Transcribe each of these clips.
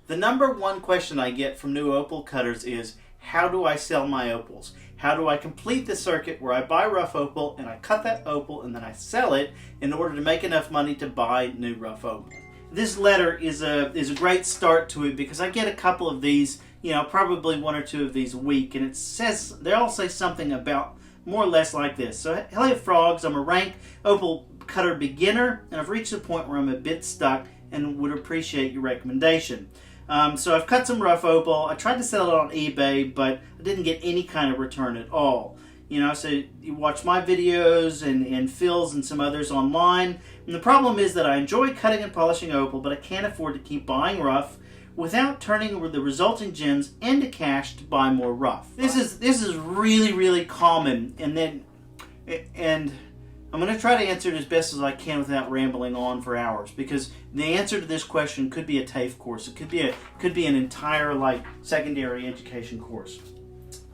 The number one question I get from new opal cutters is, how do I sell my opals? How do I complete the circuit where I buy rough opal and I cut that opal and then I sell it in order to make enough money to buy new rough opal? This letter is a great start to it because I get a couple of these, probably one or two of these a week, and they all say something about more or less like this. So, hello frogs, I'm a rank opal cutter beginner and I've reached a point where I'm a bit stuck and would appreciate your recommendation. So I've cut some rough opal. I tried to sell it on eBay, but I didn't get any kind of return at all. So you watch my videos and Phil's and some others online. And the problem is that I enjoy cutting and polishing opal, but I can't afford to keep buying rough without turning over the resulting gems into cash to buy more rough. This is really, really common, and I'm going to try to answer it as best as I can without rambling on for hours, because the answer to this question could be a TAFE course. It could be an entire secondary education course.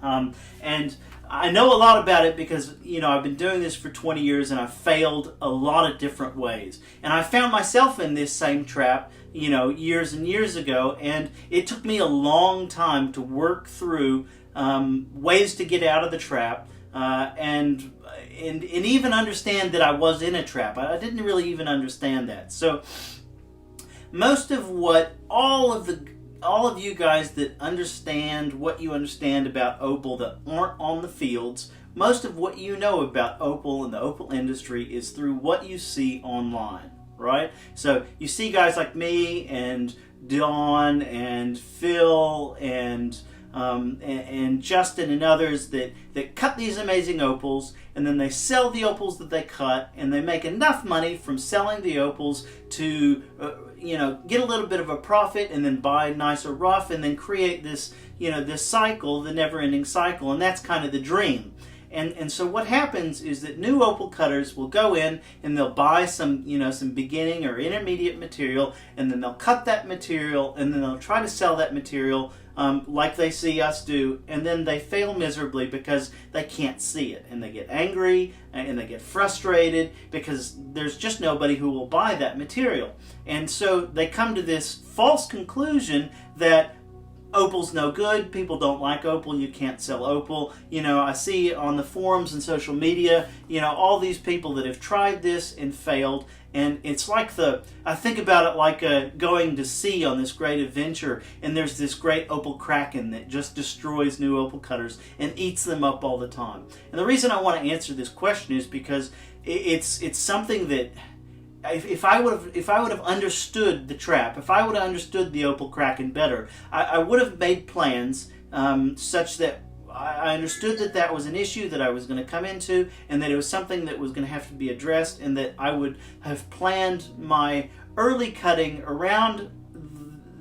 And I know a lot about it because I've been doing this for 20 years and I've failed a lot of different ways. And I found myself in this same trap years and years ago, and it took me a long time to work through ways to get out of the trap. And even understand that I was in a trap. I didn't really even understand that. So most of what all of you guys that understand what you understand about opal that aren't on the fields, most of what you know about opal and the opal industry is through what you see online, right? So you see guys like me and Dawn and Phil and Justin and others that cut these amazing opals, and then they sell the opals that they cut, and they make enough money from selling the opals to get a little bit of a profit, and then buy nicer rough, and then create this this cycle, the never-ending cycle, and that's kind of the dream. And so what happens is that new opal cutters will go in and they'll buy some beginning or intermediate material, and then they'll cut that material, and then they'll try to sell that material like they see us do, and then they fail miserably because they can't see it, and they get angry and they get frustrated because there's just nobody who will buy that material. And so they come to this false conclusion that opal's no good, people don't like opal, you can't sell opal. I see on the forums and social media, all these people that have tried this and failed, and it's like I think about it like going to sea on this great adventure, and there's this great opal kraken that just destroys new opal cutters and eats them up all the time. And the reason I want to answer this question is because it's something that if I would have understood the trap, if I would have understood the opal kraken better, I would have made plans such that I understood that was an issue that I was going to come into, and that it was something that was going to have to be addressed, and that I would have planned my early cutting around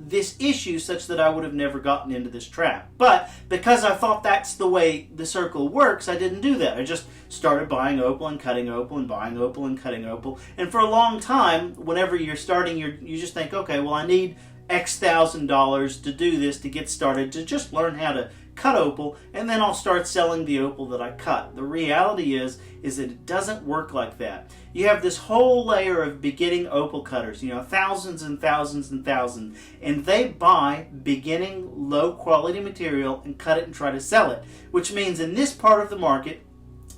this issue such that I would have never gotten into this trap. But because I thought that's the way the circle works, I didn't do that. I just started buying opal and cutting opal and buying opal and cutting opal. And for a long time, whenever you're starting, you just think, okay, well, I need X $1,000 to do this, to get started, to just learn how to cut opal, and then I'll start selling the opal that I cut. The reality is that it doesn't work like that. You have this whole layer of beginning opal cutters, thousands and thousands and thousands, and they buy beginning low quality material and cut it and try to sell it, which means in this part of the market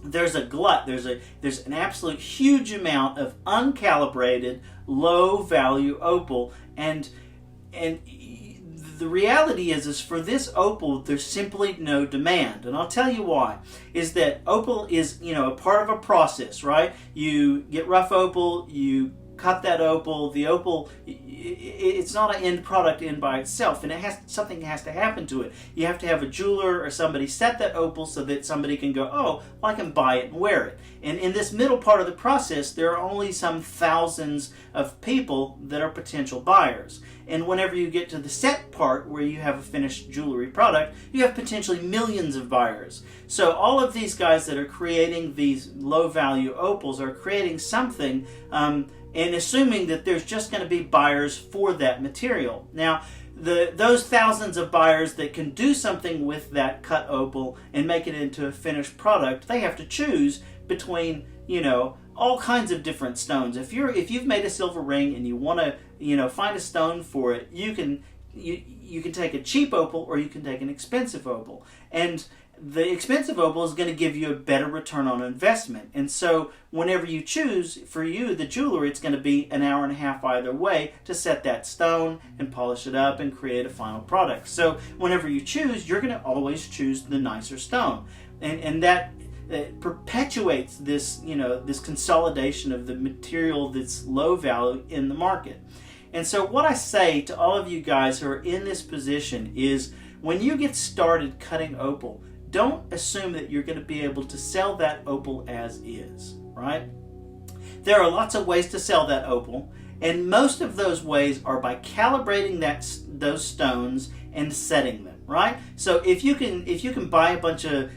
there's a glut, there's an absolute huge amount of uncalibrated low value opal, and the reality is for this opal, there's simply no demand. And I'll tell you why. Is that opal is, a part of a process, right? You get rough opal, you cut that opal. The opal, it's not an end product in by itself, and something has to happen to it. You have to have a jeweler or somebody set that opal so that somebody can go, oh, well, I can buy it and wear it. And in this middle part of the process, there are only some thousands of people that are potential buyers. And whenever you get to the set part where you have a finished jewelry product, you have potentially millions of buyers. So all of these guys that are creating these low value opals are creating something and assuming that there's just going to be buyers for that material. Now, those thousands of buyers that can do something with that cut opal and make it into a finished product, they have to choose between, all kinds of different stones. If you've made a silver ring and you want to, find a stone for it, you can you can take a cheap opal or you can take an expensive opal, and the expensive opal is going to give you a better return on investment. And so whenever you choose, for you, the jewelry, it's going to be an hour and a half either way to set that stone and polish it up and create a final product. So whenever you choose, you're going to always choose the nicer stone. And that perpetuates this, this consolidation of the material that's low value in the market. And so what I say to all of you guys who are in this position is, when you get started cutting opal, don't assume that you're going to be able to sell that opal as is, right? There are lots of ways to sell that opal, and most of those ways are by calibrating those stones and setting them, right? So if you can buy a bunch of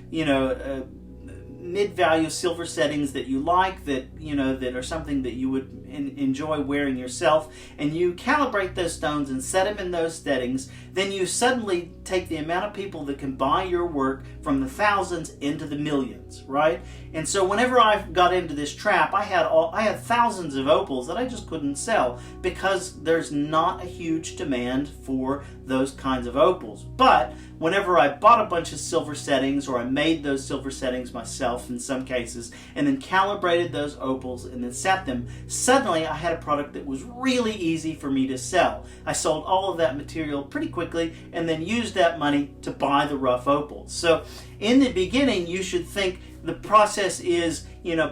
mid-value silver settings that you like, that are something that you would enjoy wearing yourself, and you calibrate those stones and set them in those settings, then you suddenly take the amount of people that can buy your work from the thousands into the millions, right? And so whenever I got into this trap, I had thousands of opals that I just couldn't sell because there's not a huge demand for those kinds of opals. But whenever I bought a bunch of silver settings, or I made those silver settings myself in some cases, and then calibrated those opals and then set them, suddenly I had a product that was really easy for me to sell. I sold all of that material pretty quickly and then used that money to buy the rough opals. So in the beginning, you should think the process is,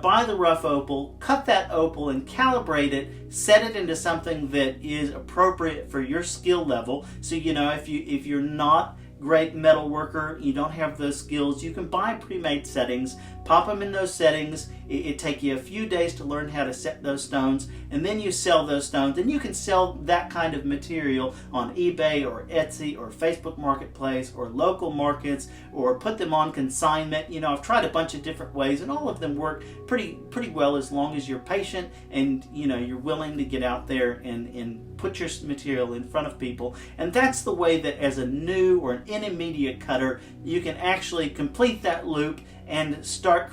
buy the rough opal, cut that opal and calibrate it, set it into something that is appropriate for your skill level. So, if you're not great metal worker, you don't have those skills, you can buy pre-made settings, pop them in those settings. It take you a few days to learn how to set those stones, and then you sell those stones, and you can sell that kind of material on eBay or Etsy or Facebook Marketplace or local markets, or put them on consignment. I've tried a bunch of different ways, and all of them work pretty well as long as you're patient and you're willing to get out there and put your material in front of people. And that's the way that, as a new or an intermediate cutter, you can actually complete that loop and start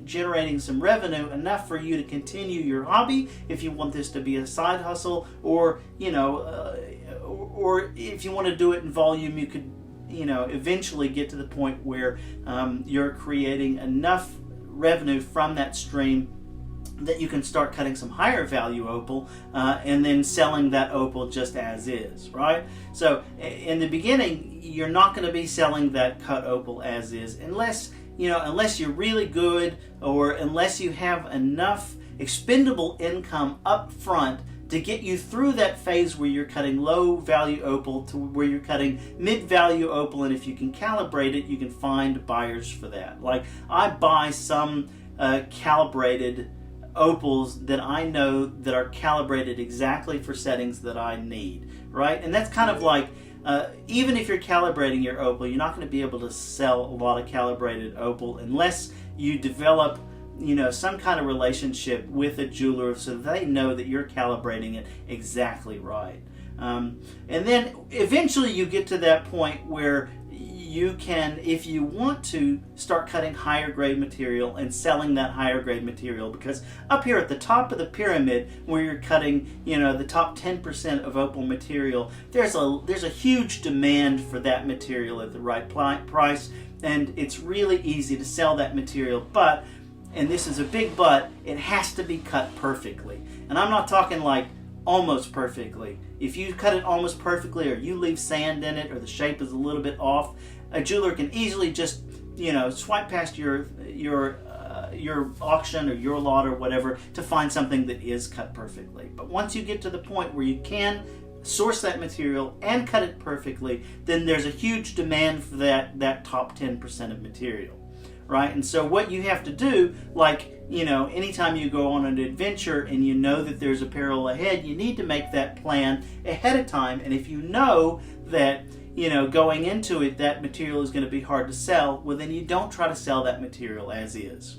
generating some revenue, enough for you to continue your hobby if you want this to be a side hustle, or or if you want to do it in volume, you could eventually get to the point where you're creating enough revenue from that stream that you can start cutting some higher value opal and then selling that opal just as is, right? So in the beginning, you're not going to be selling that cut opal as is unless you're really good, or unless you have enough expendable income up front to get you through that phase where you're cutting low value opal to where you're cutting mid value opal. And if you can calibrate it, you can find buyers for that. Like, I buy some calibrated opals that I know that are calibrated exactly for settings that I need, right? And that's kind of like, even if you're calibrating your opal, you're not going to be able to sell a lot of calibrated opal unless you develop some kind of relationship with a jeweler so they know that you're calibrating it exactly right. And then eventually you get to that point where you can, if you want to, start cutting higher grade material and selling that higher grade material, because up here at the top of the pyramid, where you're cutting the top 10% of opal material, there's a huge demand for that material at the right price, and it's really easy to sell that material. But, and this is a big but, it has to be cut perfectly. And I'm not talking like almost perfectly. If you cut it almost perfectly, or you leave sand in it, or the shape is a little bit off, a jeweler can easily just swipe past your auction or your lot or whatever to find something that is cut perfectly. But once you get to the point where you can source that material and cut it perfectly, then there's a huge demand for that top 10% of material, right? And so what you have to do, like, anytime you go on an adventure and you know that there's a peril ahead, you need to make that plan ahead of time. And if you know that going into it, that material is going to be hard to sell, well, then you don't try to sell that material as is.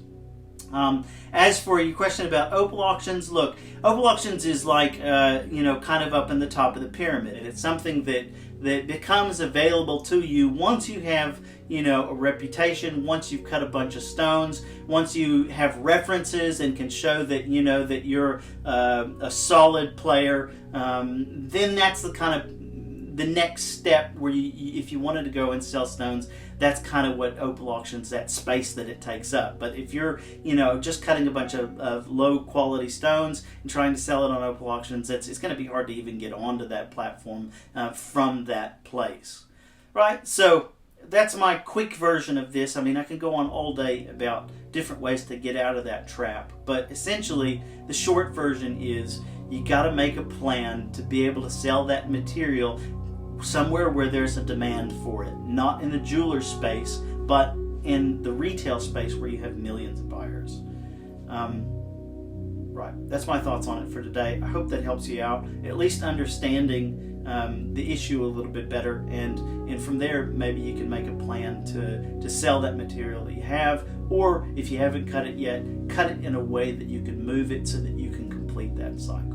As for your question about opal auctions, look, opal auctions is like, kind of up in the top of the pyramid. And it's something that becomes available to you once you have, a reputation, once you've cut a bunch of stones, once you have references and can show that, that you're a solid player, then that's the kind of the next step where if you wanted to go and sell stones, that's kind of what Opal auctions, that space that it takes up. But if you're, just cutting a bunch of low quality stones and trying to sell it on Opal auctions, it's going to be hard to even get onto that platform from that place. Right? So that's my quick version of this. I mean, I can go on all day about different ways to get out of that trap, but essentially the short version is you got to make a plan to be able to sell that material somewhere where there's a demand for it, not in the jeweler space, but in the retail space where you have millions of buyers. Right, that's my thoughts on it for today. I hope that helps you out, at least understanding the issue a little bit better, and from there maybe you can make a plan to sell that material that you have, or if you haven't cut it yet, cut it in a way that you can move it so that you can complete that cycle.